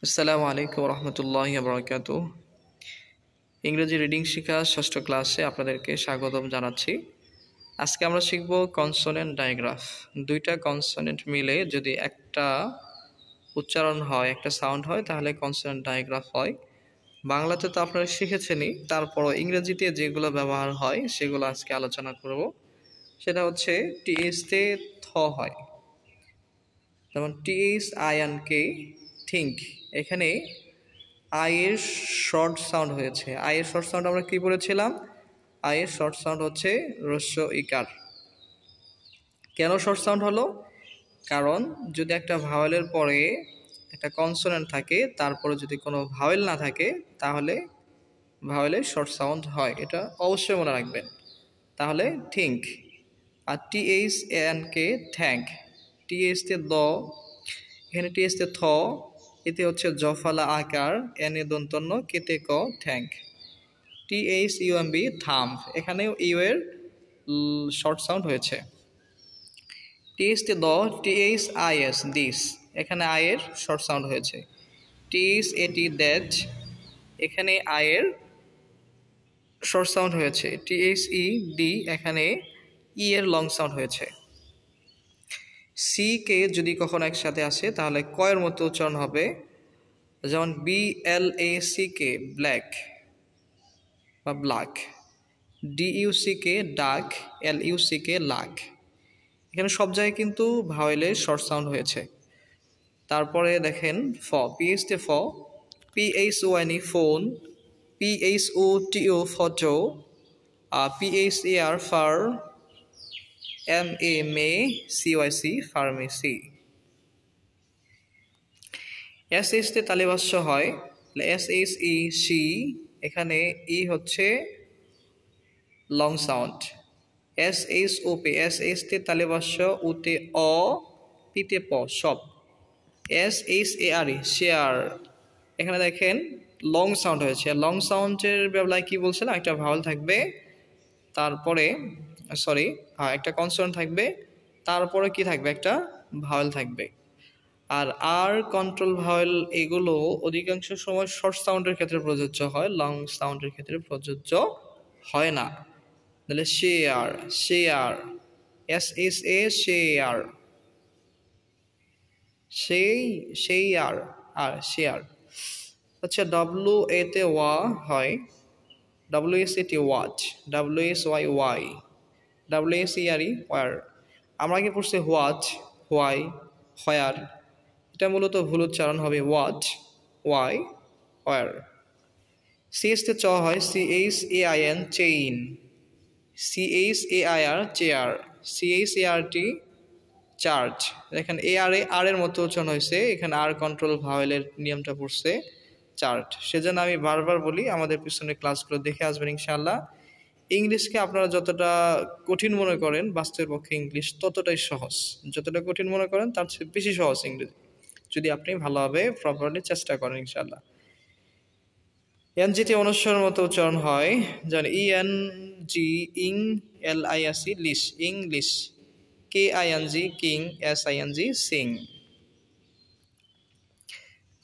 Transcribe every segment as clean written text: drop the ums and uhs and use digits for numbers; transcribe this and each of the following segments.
আসসালামু আলাইকুম রহমতুল্লাহি বারাকাতুহু। ইংরেজি রিডিং শিক্ষা ষষ্ঠ ক্লাসে আপনাদেরকে স্বাগতম জানাচ্ছি। আজকে আমরা শিখব কনসোনেন্ট ডায়াগ্রাফ। দুইটা কনসোনেন্ট মিলে যদি একটা উচ্চারণ হয়, একটা সাউন্ড হয়, তাহলে কনসোনেন্ট ডায়াগ্রাফ হয়। বাংলাতে তো আপনারা শিখেছেনই, তারপরও ইংরেজিতে যেগুলো ব্যবহার হয় সেগুলো আজকে আলোচনা করব। সেটা হচ্ছে টিএইচ তে থ হয়, যেমন TH I N K, think. এখানে আয়ের শর্ট সাউন্ড হয়েছে। আয়ের শর্ট সাউন্ড আমরা কি পড়েছিলাম? আয়ের শর্ট সাউন্ড হচ্ছে হ্রস্ব ইকার। কেন শর্ট সাউন্ড হলো? কারণ যদি একটা ভাওয়েলের পরে একটা কনসোনেন্ট থাকে, তারপরে যদি কোনো ভাওয়েল না থাকে, তাহলে ভাওয়েলের শর্ট সাউন্ড হয়। এটা অবশ্যই মনে রাখবেন। তাহলে থিঙ্ক। আর TH N K thank. TH তে দ, এখানে টিএইচ তে থ, এতে হচ্ছে জফালা আকার, এন এ দন্তন্য, কেতে ক, থ্যাঙ্ক। টিএইচ ইউএমবি থাম, এখানেও ইউ এর শর্ট সাউন্ড হয়েছে। টিএইচ তে দ, টিএইচ আই এস দিস, এখানে আই এর শর্ট সাউন্ড হয়েছে। টিএইচ এটি দ্যাট, এখানে আই এর শর্ট সাউন্ড হয়েছে। টিএইচ ই ডি, এখানে ই এর লং সাউন্ড হয়েছে। সি কে যদি কখনো একসাথে আসে তাহলে কয়ের মতো উচ্চারণ হবে, যেমন BLACK ব্ল্যাক বা ব্ল্যাক। DUCK ডাক, LUCK লাক। এখানে সব জায়গায় কিন্তু ভাওয়েলের শর্ট সাউন্ড হয়েছে। তারপরে দেখেন ফ, পিএইচ তে ফ, PHONE phone, PHOTO photo, PHAR ফার, MA মে, CYC ফার্মেসি। SH তে তালিবাস্য হয়, SHE সি, এখানে ই হচ্ছে লং সাউন্ড। SHOP, SH তে তালিবাস্য, উতে অ, পিতে প, সব। SHARE শেয়ার, এখানে দেখেন লং সাউন্ড হয়েছে। লং সাউন্ডের বেলায় কি বলছিলাম? একটা ভাওয়াল থাকবে, তারপরে একটা কনসোনেন্ট থাকবে, তারপরে কি থাকবে? একটা ভাওয়াল থাকবে। আর আর কন্ট্রোল ভাওয়েল এগুলো অধিকাংশ সময় শর্ট সাউন্ডের ক্ষেত্রে প্রযোজ্য হয়, লং সাউন্ডের ক্ষেত্রে প্রযোজ্য হয় না। তাহলে শেয়ার, শেয়ার, SHA শেয়ার, সেই আর শেয়ার হচ্ছে। WA তে ওয়া হয়, WSAT watch, WSY why, WSERE where. আমরা আগে পড়ছি হোয়াচ, হোয়াই, হয়ার। এটা মূলত ভুল উচ্চারণ হবে ওয়াচ, ওয়াই, ওয়ার। সিএস তে চ হয়, CHAIN chain, CHAIR chair, CHART charge. দেখেন আর এর মতো উচ্চারণ হয়েছে, এখানে আর কন্ট্রোল ভাওয়েলের নিয়মটা পড়ছে চার্ট। সেজন্য আমি বারবার বলি আমাদের পিছনে ক্লাসগুলো দেখে আসবেন ইনশাআল্লাহ। ইংলিশকে আপনারা যতটা কঠিন মনে করেন, বাস্তবের পক্ষে ইংলিশ ততটাই সহজ। যতটা কঠিন মনে করেন তার চেয়ে বেশি সহজ ইংরেজি, যদি আপনি ভালোভাবে প্রপারলি চেষ্টা করেন ইনশাআল্লাহ। এনজিতে অনুস্বরের মতো উচ্চারণ হয়, যেমন ENG ইং, LISE লিশ, English. KING king, SING Singh.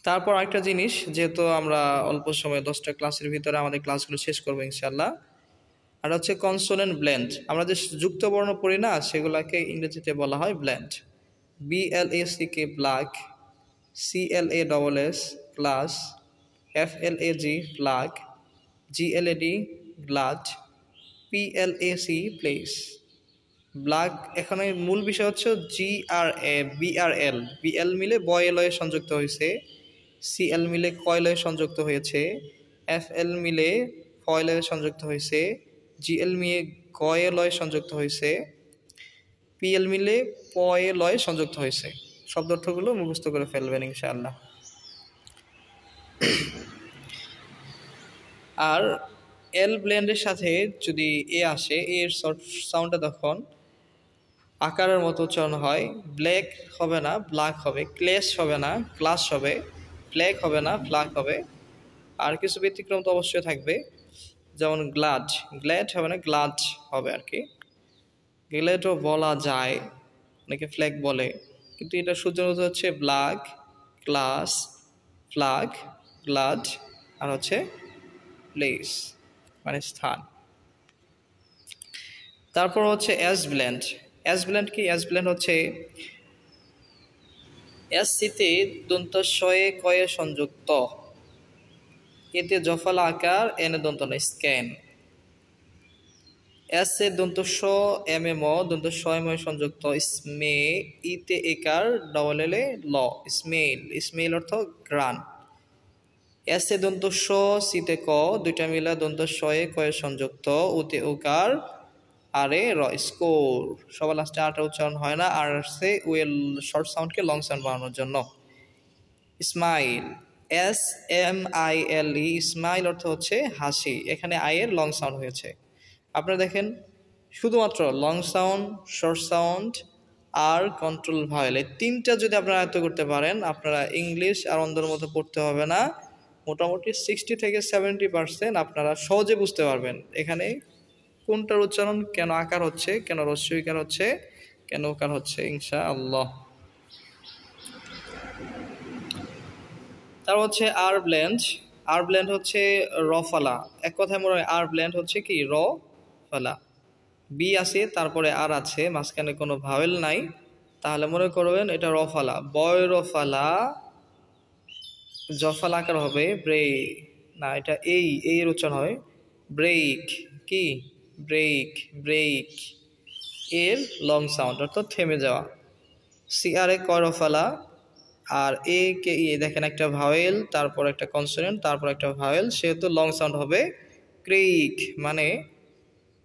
তারপর একটা জিনিস, যেহেতু আমরা অল্প সময় 10টা ক্লাসের ভিতরে আমাদের ক্লাসগুলো শেষ করবো ইনশাআল্লাহ, আর হচ্ছে কনসোনেন্ট ব্লেন্ড। আমরা যে যুক্ত বর্ণ পড়ি না, সেগুলাকে ইংরেজিতে বলা হয় blend. BLACK black, CLASS class, FLAG flag, GLAD glad, PLAC place. Black, এখানে মূল বিষয় হচ্ছে GRA BRL, BL মিলে বয়লয়ে সংযুক্ত হয়েছে, CL মিলে কয়লয়ে সংযুক্ত হয়েছে, FL মিলে ফয়লয়ে সংযুক্ত হয়েছে, GL মিলে গয়লয়ে সংযুক্ত হয়েছে, PL মিলে পয়লয়ে সংযুক্ত হয়েছে। শব্দ অর্থগুলো মুখস্থ করে ফেলবেন ইনশাআল্লাহ। আর এল ব্লেন্ডের সাথে যদি এ আসে, এর সাউন্ডটা তখন আকারের মতো উচ্চারণ হয়। ব্ল্যাক হবে না, ব্ল্যাক হবে। ক্লেশ হবে না, ক্লাস হবে। ব্ল্যাক হবে না, ব্ল্যাক হবে। আর কিছু ব্যতিক্রম তো অবশ্যই থাকবে, যেমন গ্লাড, গ্ল্যাড হবে না, গ্লাড হবে আর কি। গ্ল্যাডও বলা যায়, অনেকে ফ্ল্যাগ বলে, কিন্তু এটা সূর্য হচ্ছে ব্ল্যাক, ক্লাস, ফ্ল্যাগ, ব্লাড, আর হচ্ছে প্লেস মানে স্থান। তারপর হচ্ছে এস ব্ল্যান্ড। এস ব্ল্যান্ড কি? এস ব্ল্যান্ড হচ্ছে এস সিতে দন্ত শয়ে কয়ে সংযুক্ত, এতে জফলা আকার, এনে দন্ত নয় স্ক্যান। এস এ দন্ত স এম এ ম দন্ত শয়ময় সংযুক্ত স্মে, ইতে একার ডবল এলে ল স্মেল। স্মেল অর্থ গ্রান। এস এ দন্ত স সিতে ক দুইটা মিলা দন্ত শয়ে কয়ে সংযুক্ত, উতে উকার আরে র স্কোর। সবার লাস্টে আরটা উচ্চারণ হয় না, আর সে ওয়েল শর্ট সাউন্ডকে লং সাউন্ড বানানোর জন্য। Smile, S M I L E, smile অর্থ হচ্ছে হাসি, এখানে আই এর লং সাউন্ড হয়েছে। আপনারা দেখেন শুধুমাত্র লং সাউন্ড, শর্ট সাউন্ড আর কন্ট্রোল ভাওয়েল, এই তিনটা যদি আপনারা আয়ত্ত করতে পারেন, আপনারা ইংলিশ আর অন্যদের মতো পড়তে হবে না। মোটামুটি 60 থেকে 70% আপনারা সহজে বুঝতে পারবেন এখানে কোনটার উচ্চারণ কেন আকার হচ্ছে, কেন রস্যইকার হচ্ছে, কেন উকার হচ্ছে, ইনশাআল্লাহ। তার হচ্ছে আর ব্ল্যান্ড। আর ব্ল্যান্ড হচ্ছে রফালা। এক কথায় মনে হয় আর ব্ল্যান্ড হচ্ছে কি র ফালা। বি আছে, তারপরে আর আছে, মাঝখানে কোনো ভাওয়েল নাই, তাহলে মনে করবেন এটা রফালা। বয় রফালা, জফালা আকার হবে ব্রে, না এটা এই এর উচ্চারণ হয় ব্রেক। কি? ব্রেক, ব্রেক এর লং সাউন্ড অর্থাৎ থেমে যাওয়া। সি আর এ কয় রফালা, আর এ কে ই দেখেন একটা ভাওয়েল, তারপর একটা কনসোনেন্ট, তারপর একটা ভাওয়েল, সেহেতু লং সাউন্ড হবে ক্রিক মানে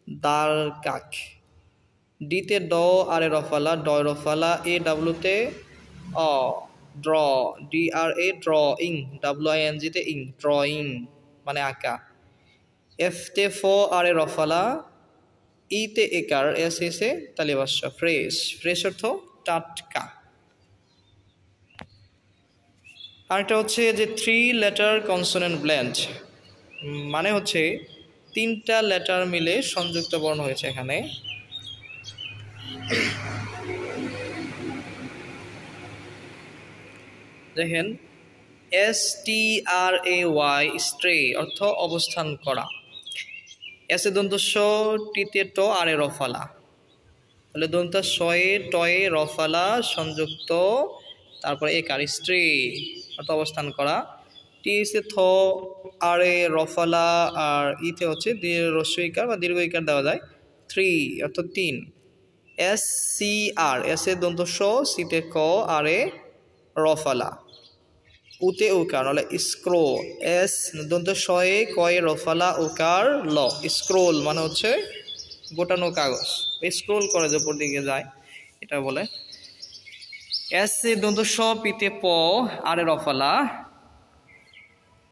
দার কাক। ডিতে ড আর এ রফালা, ডয় রফালা, এ ডাব্লুতে অ ড্র, ডি আর এ ড্র ইং, ডাব্লু আই এন জিতে ইং, ড্রয়িং মানে আঁকা। এফ তে ফ আর এ রফালা, ইতে একার, এস এসে তালিবাসা ফ্রেশ। ফ্রেশ অর্থ টাটকা। আরেকটা হচ্ছে যে 3 লেটার কনসোনেন্ট ব্ল্যান্ড, মানে হচ্ছে 3টা লেটার মিলে সংযুক্ত বর্ণ হয়েছে এখানে। দেখেন S T R A Y স্ট্রে অর্থ অবস্থান করা। এস এ দন্ত স, টিতে ট আর এ রফালা, তাহলে দন্ত শয়ে টয়ে রফালা সংযুক্ত, তারপরে একার স্ট্রে অর্থ অবস্থান করা। টি সে থ আর এ রফালা, আর ইতে হচ্ছে রস্যইকার বা দীর্ঘইকার দেওয়া যায় 3 অর্থ 3। এস সি আর, এস এ দন্ত স, সিতে ক আর এ রফালা, উতে উকার নাহলে স্ক্রো। এস দন্ত শয়ে কয়ে রফালা উকার ল স্ক্রোল মানে হচ্ছে গোটানো কাগজ, স্ক্রোল করে যে উপর দিকে যায় এটা বলে। এস এ দন্ত স, পিতে প আর এ রফালা,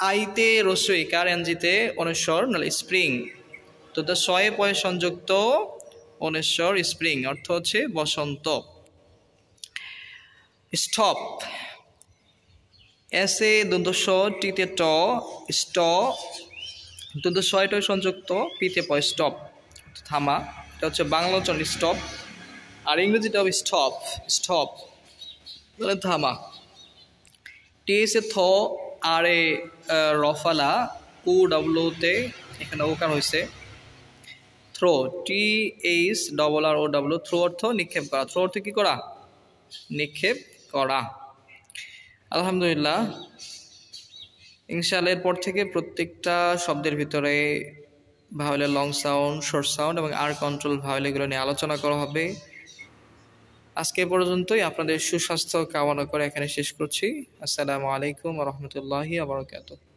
আইতে রস্যইকার, এনজিতে অনেশ্বর নাহলে স্প্রিং। তো শয়ে পয়ে সংযুক্ত অনেশ্বর স্প্রিং অর্থ হচ্ছে বসন্ত। স্টপ, এস এ দন্ত স, টিতে ট স্ট, দন্ত শয় টয় সংযুক্ত, পিতে প স্টপ থামা, এটা হচ্ছে বাংলা উচ্চারণ স্টপ, আর ইংরেজিটা হবে স্টপ, স্টপ মানে থামা। টি এস এ থ আর এ রফালা, ও ডাব্লুতে এখানে ওকার হয়েছে থ্রো, টি এইচ ডবল আর ও ডাব্লু, থ্রো অর্থ নিক্ষেপ করা। থ্রো অর্থ কি করা? নিক্ষেপ করা। আলহামদুলিল্লাহ, ইনশাআল্লাহ এরপর থেকে প্রত্যেকটা শব্দের ভিতরে ভাওয়েলের লং সাউন্ড, শর্ট সাউন্ড এবং আর কন্ট্রোল ভাওয়েল এগুলো নিয়ে আলোচনা করা হবে। আজকে পর্যন্তই, আপনাদের সুস্বাস্থ্য কামনা করে এখানে শেষ করছি। আসসালামু আলাইকুম ওয়া রাহমাতুল্লাহি ওয়া বারাকাতুহু।